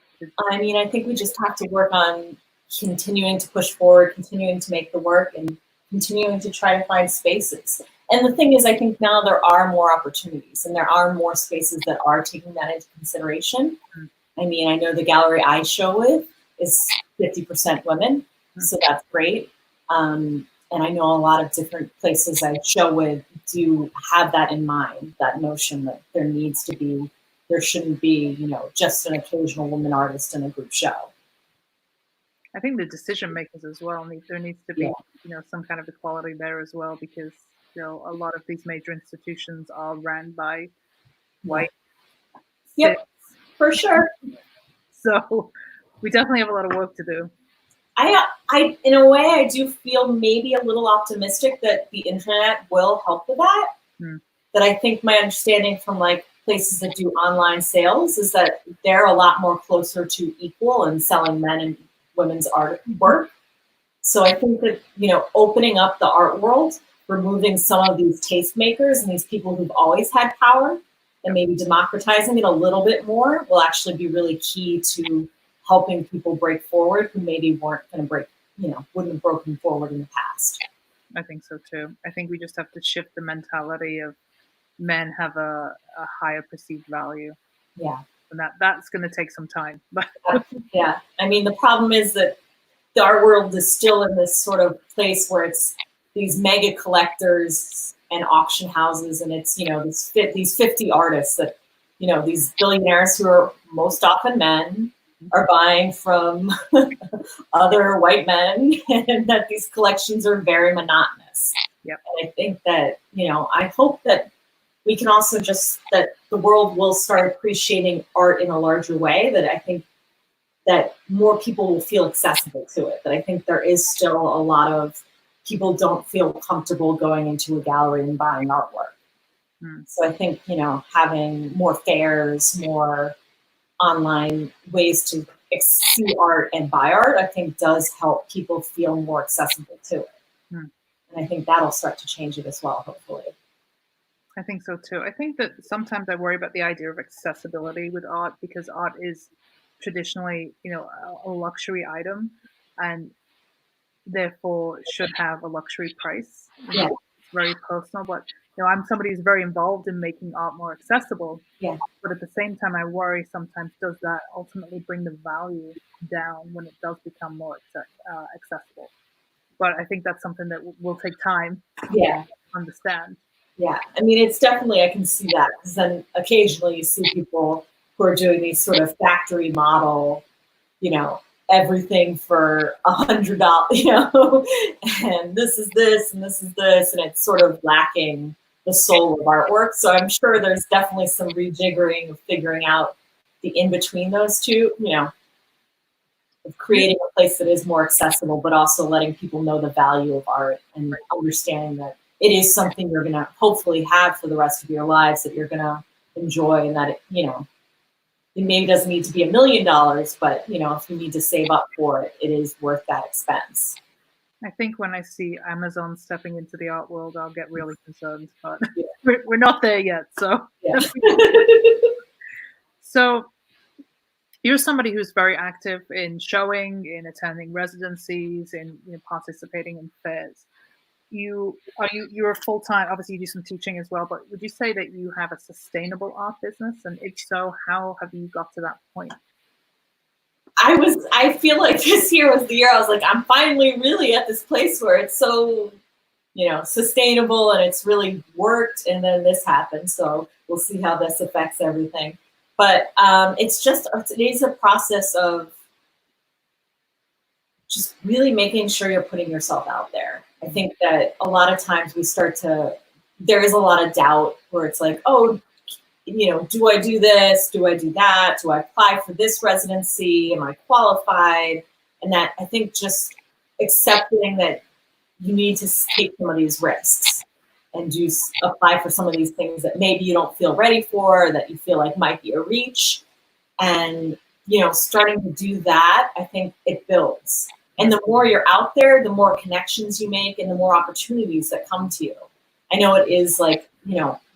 I mean, I think we just have to work on continuing to push forward, continuing to make the work, and continuing to try to find spaces. And the thing is, I think now there are more opportunities and there are more spaces that are taking that into consideration. I mean, I know the gallery I show with is 50% women, so that's great. And I know a lot of different places I show with do have that in mind, that notion that there shouldn't be, just an occasional woman artist in a group show. I think the decision makers as well there needs to be, Yeah. some kind of equality there as well, because a lot of these major institutions are ran by white cis. Yep, for sure. So we definitely have a lot of work to do. I, in a way, I do feel maybe a little optimistic that the internet will help with that. That I think my understanding from like places that do online sales is that they're a lot more closer to equal in selling men and women's art work. So I think that, opening up the art world, removing some of these tastemakers and these people who've always had power, and maybe democratizing it a little bit more will actually be really key to helping people break forward who maybe weren't going to wouldn't have broken forward in the past. I think so too. I think we just have to shift the mentality of men have a higher perceived value. Yeah. And that's going to take some time. But yeah. I mean, the problem is that the art world is still in this sort of place where it's these mega collectors and auction houses, and it's, these 50 artists that, these billionaires who are most often men are buying from other white men, and that these collections are very monotonous. Yep. And I think that, I hope that we can also that the world will start appreciating art in a larger way, that I think that more people will feel accessible to it. That I think there is still a lot of people don't feel comfortable going into a gallery and buying artwork. So I think, having more fairs, more online ways to see art and buy art, I think does help people feel more accessible to it. And I think that'll start to change it as well, hopefully. I think so too. I think that sometimes I worry about the idea of accessibility with art, because art is traditionally, a luxury item, and therefore should have a luxury price. Yeah. It's very personal, but I'm somebody who's very involved in making art more accessible. Yeah. But at the same time, I worry sometimes, does that ultimately bring the value down when it does become more accessible? But I think that's something that will take time to understand. Yeah, I mean, it's definitely, I can see that, because then occasionally you see people who are doing these sort of factory model, everything for $100, and this is this, and this is this, and it's sort of lacking the soul of artwork. So I'm sure there's definitely some rejiggering of figuring out the in-between those two, of creating a place that is more accessible, but also letting people know the value of art and understanding that it is something you're going to hopefully have for the rest of your lives, that you're going to enjoy, and that, it maybe doesn't need to be $1 million, but, if you need to save up for it, it is worth that expense. I think when I see Amazon stepping into the art world, I'll get really concerned, but we're not there yet. So, So you're somebody who's very active in showing, in attending residencies, in participating in fairs. You're full-time, obviously you do some teaching as well, but would you say that you have a sustainable art business? And if so, how have you got to that point? I feel like this year was the year I was like, I'm finally really at this place where it's so, sustainable, and it's really worked. And then this happened. So we'll see how this affects everything. But it is a process of just really making sure you're putting yourself out there. I think that a lot of times there is a lot of doubt where it's like, oh, do I do this? Do I do that? Do I apply for this residency? Am I qualified? And that, I think, just accepting that you need to take some of these risks and apply for some of these things that maybe you don't feel ready for, that you feel like might be a reach. And, starting to do that, I think it builds. And the more you're out there, the more connections you make and the more opportunities that come to you. I know it is like,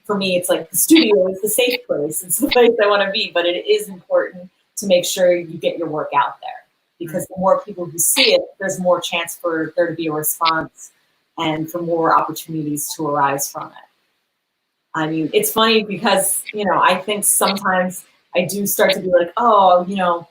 for me, it's like the studio is the safe place. It's the place I want to be, but it is important to make sure you get your work out there, because the more people who see it, there's more chance for there to be a response and for more opportunities to arise from it. I mean, it's funny because, I think sometimes I do start to be like, oh,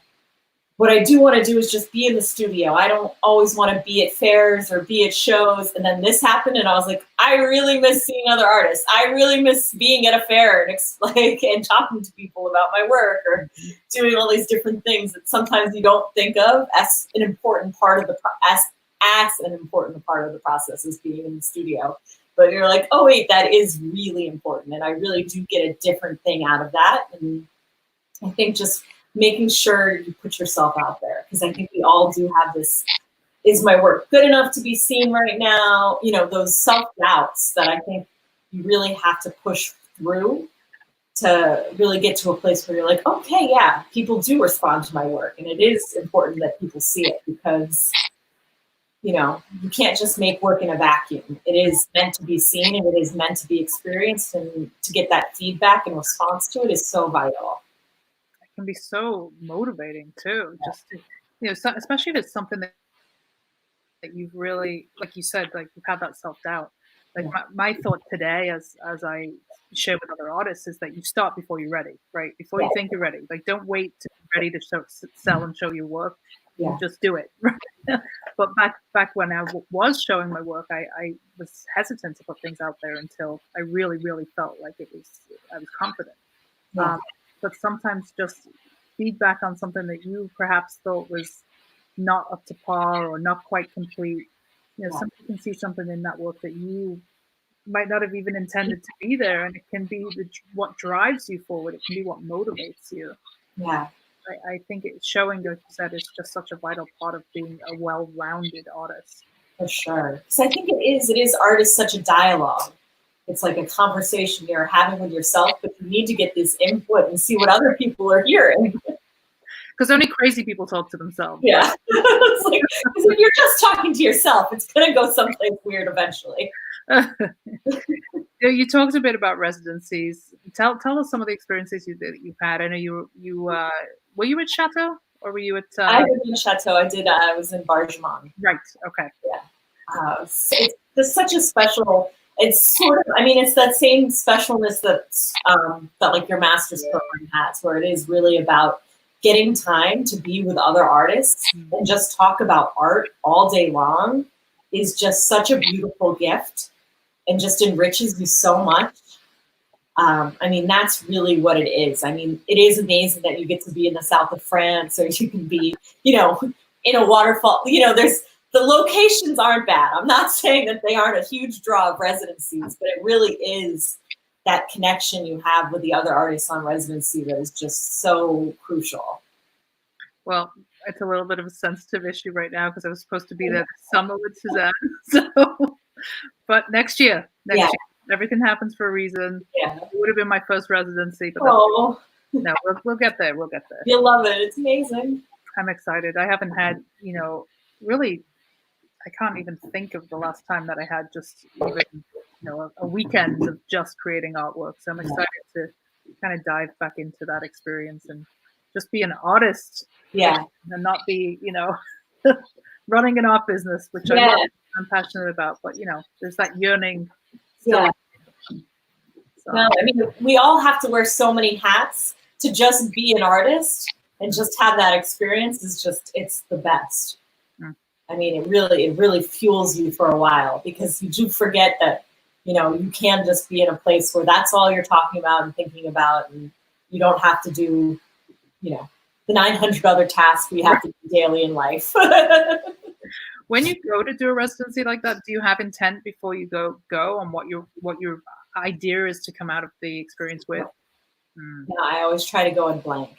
what I do want to do is just be in the studio. I don't always want to be at fairs or be at shows. And then this happened, and I was like, I really miss seeing other artists. I really miss being at a fair and talking to people about my work or doing all these different things that sometimes you don't think of as an important part of the as an important part of the process as being in the studio. But you're like, oh wait, that is really important, and I really do get a different thing out of that. And I think just making sure you put yourself out there, because I think we all do have this, is my work good enough to be seen right now? You know, those self-doubts that I think you really have to push through to really get to a place where you're like, okay, yeah, people do respond to my work, and it is important that people see it, because, you know, you can't just make work in a vacuum. It is meant to be seen, and it is meant to be experienced, and to get that feedback and response to it is so vital. Can be so motivating too. Just to, especially if it's something that you've really, like you said, like you've had that self-doubt. Like my thought today, as I share with other artists, is that you start before you're ready, right? Before you think you're ready. Like, don't wait to be ready to sell and show your work. You just do it. But back when I was showing my work, I was hesitant to put things out there until I really felt like I was confident. But sometimes just feedback on something that you perhaps thought was not up to par or not quite complete. Somebody can see something in that work that you might not have even intended to be there, and it can be what drives you forward. It can be what motivates you. Yeah. I think showing, like you said, is just such a vital part of being a well-rounded artist. For sure. Because I think it is art is such a dialogue. It's like a conversation you're having with yourself, but you need to get this input and see what other people are hearing. Because only crazy people talk to themselves. Yeah. It's like, if you're just talking to yourself, it's going to go someplace weird eventually. You talked a bit about residencies. Tell us some of the experiences you've had. I know you were you at Chateau, or were you at? I was in Chateau. I was in Bargemon. Right. Okay. Yeah. It's such a special. It's sort of, I mean, it's that same specialness that like your master's program has, where it is really about getting time to be with other artists and just talk about art all day long is just such a beautiful gift and just enriches you so much. I mean, that's really what it is. I mean, it is amazing that you get to be in the south of France, or you can be, in a waterfall. The locations aren't bad. I'm not saying that they aren't a huge draw of residencies, but it really is that connection you have with the other artists on residency that is just so crucial. Well, it's a little bit of a sensitive issue right now, because I was supposed to be there this summer with Suzanne. But next year, everything happens for a reason. Yeah. It would have been my first residency, but no, we'll get there. We'll get there. You'll love it. It's amazing. I'm excited. I haven't had, really, I can't even think of the last time that I had just even, a weekend of just creating artwork. So I'm excited to kind of dive back into that experience and just be an artist. Yeah. And not be, running an art business, which I'm passionate about. But, there's that yearning. Yeah. So. No, I mean, we all have to wear so many hats to just be an artist, and just have that experience it's the best. I mean, it really fuels you for a while, because you do forget that, you can just be in a place where that's all you're talking about and thinking about, and you don't have to do, the 900 other tasks we have to do daily in life. When you go to do a residency like that, do you have intent before you go on what your idea is to come out of the experience with? No, I always try to go in blank.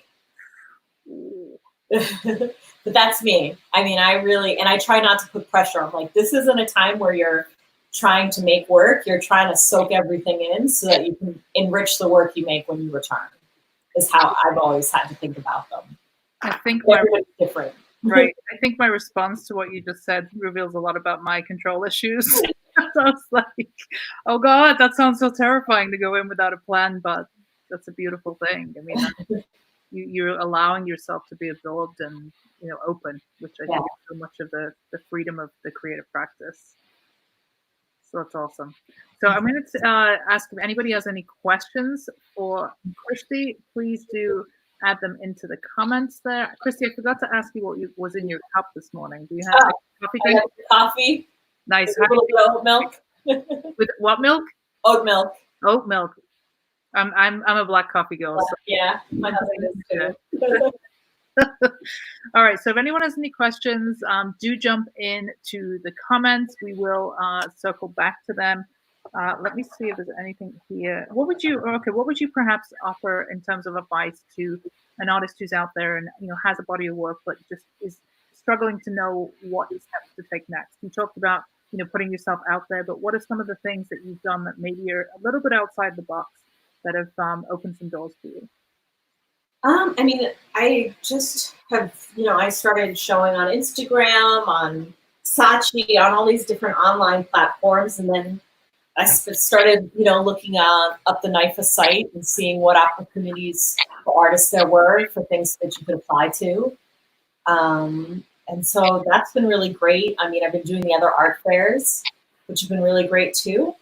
But that's me. I mean, I try not to put pressure. I'm like, this isn't a time where you're trying to make work. You're trying to soak everything in so that you can enrich the work you make when you return, is how I've always had to think about them. I think everybody's different. Right. I think my response to what you just said reveals a lot about my control issues. So I was like, oh God, that sounds so terrifying to go in without a plan, but that's a beautiful thing. I mean, you're allowing yourself to be absorbed and, open, which I think is so much of the freedom of the creative practice. So that's awesome. So I'm going to ask if anybody has any questions for Christy. Please do add them into the comments there. Christy, I forgot to ask you what was in your cup this morning. Do you have coffee? I have coffee. Nice. A little bit of oat milk. With what milk? Oat milk. Oat milk. I'm a black coffee girl. So. Yeah, my husband is too. All right. So if anyone has any questions, do jump into the comments. We will circle back to them. Let me see if there's anything here. What would you perhaps offer in terms of advice to an artist who's out there and has a body of work but just is struggling to know what steps to take next? You talked about putting yourself out there, but what are some of the things that you've done that maybe are a little bit outside the box that have opened some doors for you? I mean, I just have, I started showing on Instagram, on Saatchi, on all these different online platforms. And then I started, looking up the NIFA site and seeing what opportunities for artists there were for things that you could apply to. And so that's been really great. I mean, I've been doing the other art fairs, which have been really great too.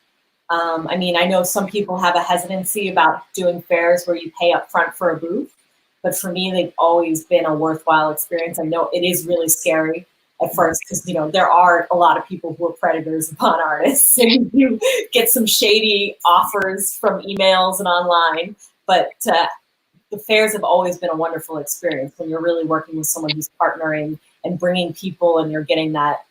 I mean, I know some people have a hesitancy about doing fairs where you pay up front for a booth. But for me, they've always been a worthwhile experience. I know it is really scary at first because, there are a lot of people who are predators upon artists and you get some shady offers from emails and online. But the fairs have always been a wonderful experience when you're really working with someone who's partnering and bringing people and you're getting that,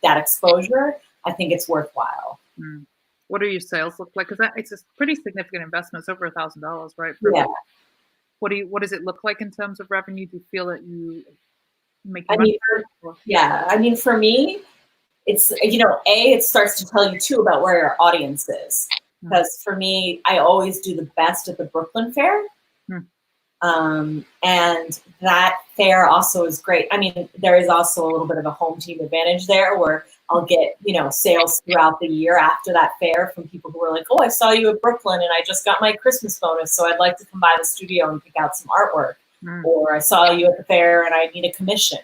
that exposure. I think it's worthwhile. Mm. What do your sales look like? Because it's a pretty significant investment. It's over $1,000, right? Yeah. What does it look like in terms of revenue? Do you feel that you make money? I mean, for me, it's, it starts to tell you too about where your audience is. Because for me, I always do the best at the Brooklyn Fair. And that fair also is great. I mean, there is also a little bit of a home team advantage there where I'll get, sales throughout the year after that fair from people who are like, oh, I saw you at Brooklyn and I just got my Christmas bonus, so I'd like to come by the studio and pick out some artwork. Or I saw you at the fair and I need a commission.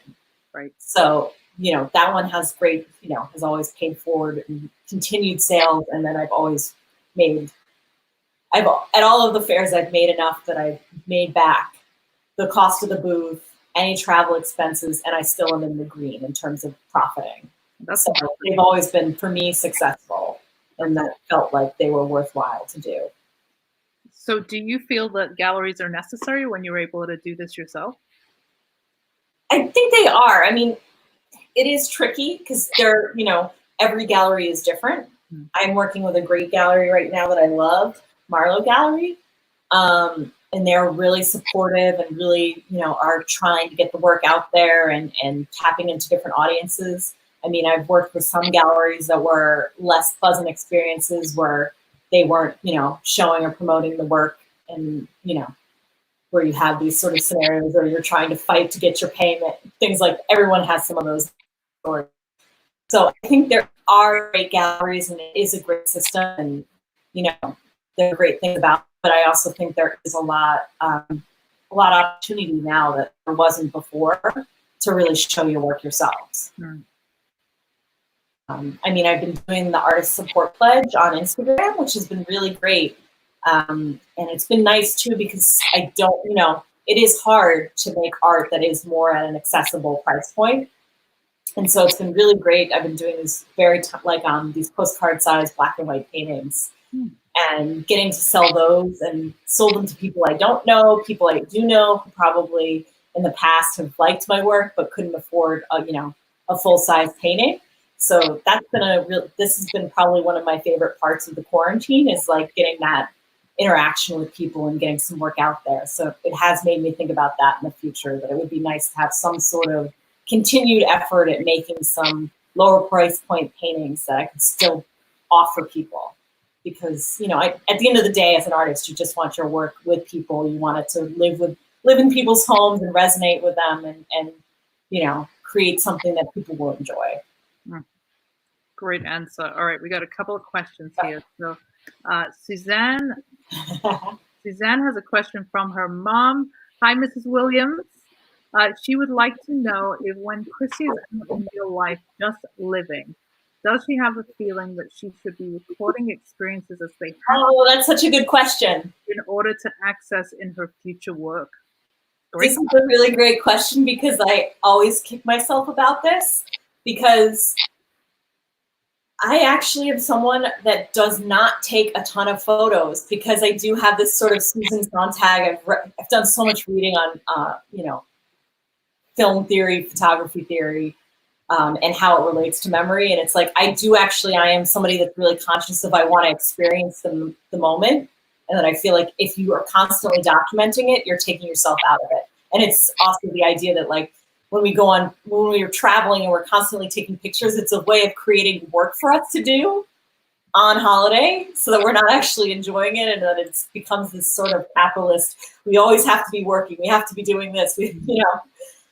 Right. So, that one has great, has always paid forward and continued sales. And then I've always made, at all of the fairs, I've made enough that I've made back the cost of the booth, any travel expenses, and I still am in the green in terms of profiting. So they've always been, for me, successful, and that felt like they were worthwhile to do. So do you feel that galleries are necessary when you're able to do this yourself? I think they are. I mean, it is tricky because they're, every gallery is different. I'm working with a great gallery right now that I love, Marlowe Gallery. And they're really supportive and really, are trying to get the work out there and tapping into different audiences. I mean, I've worked with some galleries that were less pleasant experiences where they weren't, showing or promoting the work and, where you have these sort of scenarios where you're trying to fight to get your payment, things like everyone has some of those stories. So I think there are great galleries and it is a great system and, there are great things about it, but I also think there is a lot of opportunity now that there wasn't before to really show your work yourselves. I mean, I've been doing the Artist Support Pledge on Instagram, which has been really great. And it's been nice too, because I don't, it is hard to make art that is more at an accessible price point. And so it's been really great. I've been doing this these postcard sized black and white paintings and getting to sell those and sold them to people I don't know, people I do know who probably in the past have liked my work, but couldn't afford a full size painting. So that's been this has been probably one of my favorite parts of the quarantine is like getting that interaction with people and getting some work out there. So it has made me think about that in the future, that it would be nice to have some sort of continued effort at making some lower price point paintings that I could still offer people. Because, at the end of the day, as an artist, you just want your work with people. You want it to live in people's homes and resonate with them and create something that people will enjoy. Great answer. All right, we got a couple of questions here. So Suzanne has a question from her mom. Hi, Mrs. Williams. She would like to know if when Christy is in real life just living, does she have a feeling that she should be recording experiences as they happen? Oh, that's such a good question. In order to access in her future work? This is a really great question because I always kick myself about this because I actually am someone that does not take a ton of photos because I do have this sort of Susan Sontag. I've done so much reading on, film theory, photography theory, and how it relates to memory. And it's like, I am somebody that's really conscious of I want to experience the moment. And then I feel like if you are constantly documenting it, you're taking yourself out of it. And it's also the idea that like, when we are traveling and we're constantly taking pictures, it's a way of creating work for us to do on holiday so that we're not actually enjoying it and that it becomes this sort of capitalist, we always have to be working, we have to be doing this,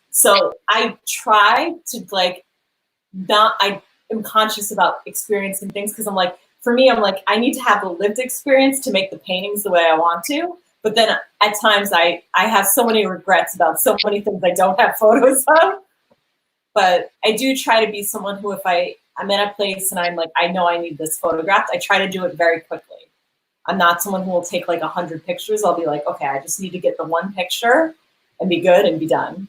So I try to I am conscious about experiencing things because I'm like, for me, I'm like, I need to have the lived experience to make the paintings the way I want to. But then at times I have so many regrets about so many things I don't have photos of. But I do try to be someone who, if I'm in a place and I'm like, I know I need this photographed, I try to do it very quickly. I'm not someone who will take like 100 pictures. I'll be like, okay, I just need to get the one picture and be good and be done.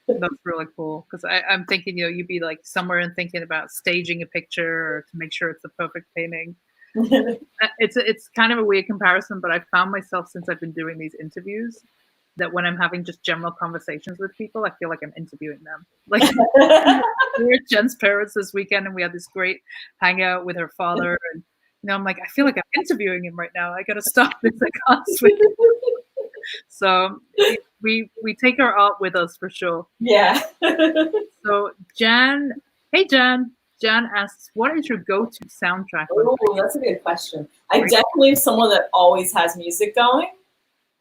That's really cool because I'm thinking, you'd be like somewhere and thinking about staging a picture or to make sure it's the perfect painting. It's kind of a weird comparison, but I found myself since I've been doing these interviews that when I'm having just general conversations with people, I feel like I'm interviewing them. Like we were at Jen's parents this weekend and we had this great hangout with her father, and I'm like, I feel like I'm interviewing him right now. I gotta stop this. I can't switch. So we take our art with us for sure. Yeah. So Jan, hey Jan. Jan asks, what is your go-to soundtrack? Oh, that's a good question. I definitely am someone that always has music going.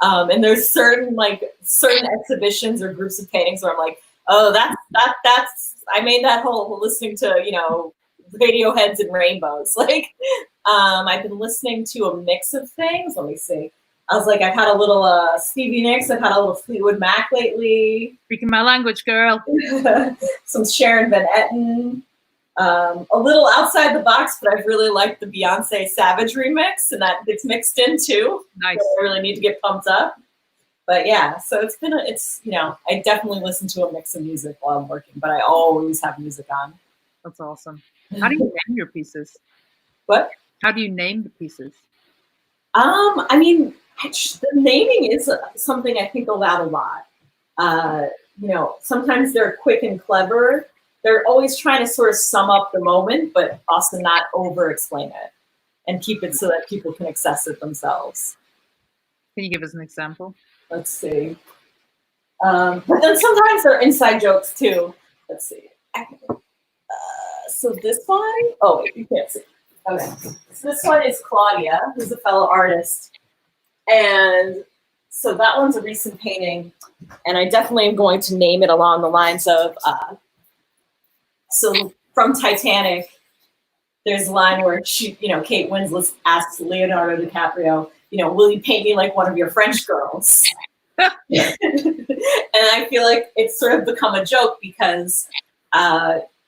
And there's certain exhibitions or groups of paintings where I'm like, oh, that's I made that whole listening to, Radioheads and Rainbows. I've been listening to a mix of things. Let me see. I was like, I've had a little Stevie Nicks, I've had a little Fleetwood Mac lately. Speaking my language, girl. Some Sharon Van Etten. A little outside the box, but I've really liked the Beyonce Savage remix, and that gets mixed in too. Nice. So I really need to get pumped up. But yeah, so I definitely listen to a mix of music while I'm working, but I always have music on. That's awesome. How do you name your pieces? What? How do you name the pieces? The naming is something I think about a lot. Sometimes they're quick and clever. They're always trying to sort of sum up the moment, but also not over-explain it and keep it so that people can access it themselves. Can you give us an example? Let's see. But then sometimes they're inside jokes too. Let's see. So this one, oh, wait, you can't see. Okay. So this one is Claudia, who's a fellow artist. And so that one's a recent painting. And I definitely am going to name it along the lines of, so from Titanic, there's a line where Kate Winslet asks Leonardo DiCaprio, will you paint me like one of your French girls? And I feel like it's sort of become a joke because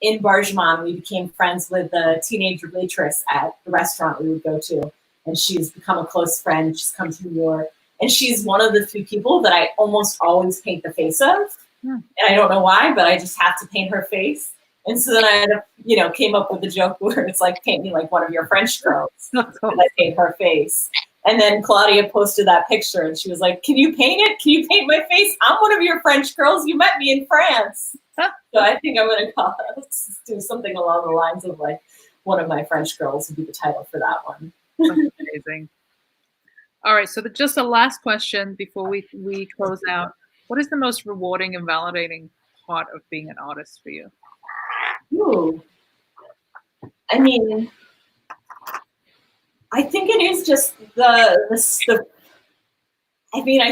in Bargemon, we became friends with the teenager waitress at the restaurant we would go to. And she's become a close friend. She's come to New York. And she's one of the few people that I almost always paint the face of. And I don't know why, but I just have to paint her face. And so then I, came up with a joke where it's like, paint me like one of your French girls. And I paint her face. And then Claudia posted that picture and she was like, can you paint it? Can you paint my face? I'm one of your French girls. You met me in France. So I think I'm going to do something along the lines of like, one of my French girls would be the title for that one. That's amazing. All right. So just a last question before we close out. What is the most rewarding and validating part of being an artist for you? Ooh. I think it is just I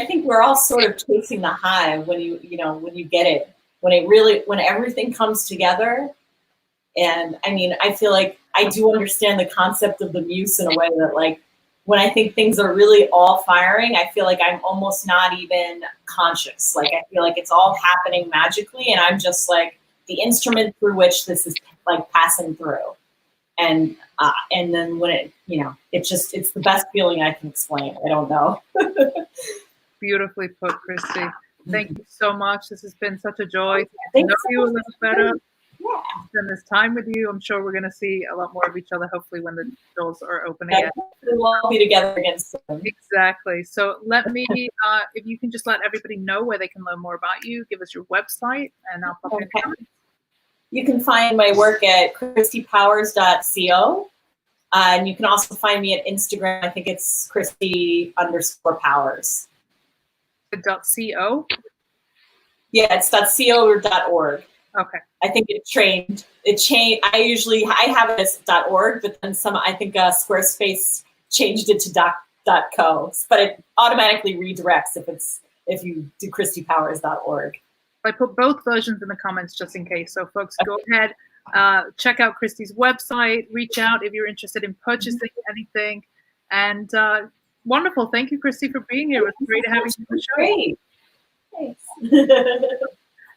think we're all sort of chasing the high when you get it, when everything comes together. And I feel like I do understand the concept of the muse in a way that like, when I think things are really all firing, I feel like I'm almost not even conscious. Like, I feel like it's all happening magically and I'm just like the instrument through which this is like passing through. And then when it, it's the best feeling I can explain. I don't know. Beautifully put, Christy. Thank you so much. This has been such a joy to Thanks know so you a much. little better. Yeah. Spend this time with you. I'm sure we're going to see a lot more of each other, hopefully, when the doors are open again. We'll all be together again soon. Exactly. So let me, if you can just let everybody know where they can learn more about you, give us your website, and I'll pop in the comments. You can find my work at christypowers.co. And you can also find me at Instagram. I think it's Christy_Powers. .co? Yeah, it's .co or .org. Okay. I think it changed. I have it as .org, but then I think Squarespace changed it to .co. But it automatically redirects if you do christypowers.org. I put both versions in the comments just in case. So folks, go ahead, check out Christy's website, reach out if you're interested in purchasing anything. And wonderful. Thank you, Christy, for being here. It was great having you on the show. Great. Thanks.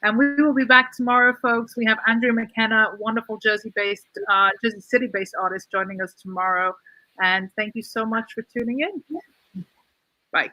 And we will be back tomorrow, folks. We have Andrea McKenna, wonderful Jersey City-based artist, joining us tomorrow. And thank you so much for tuning in. Bye.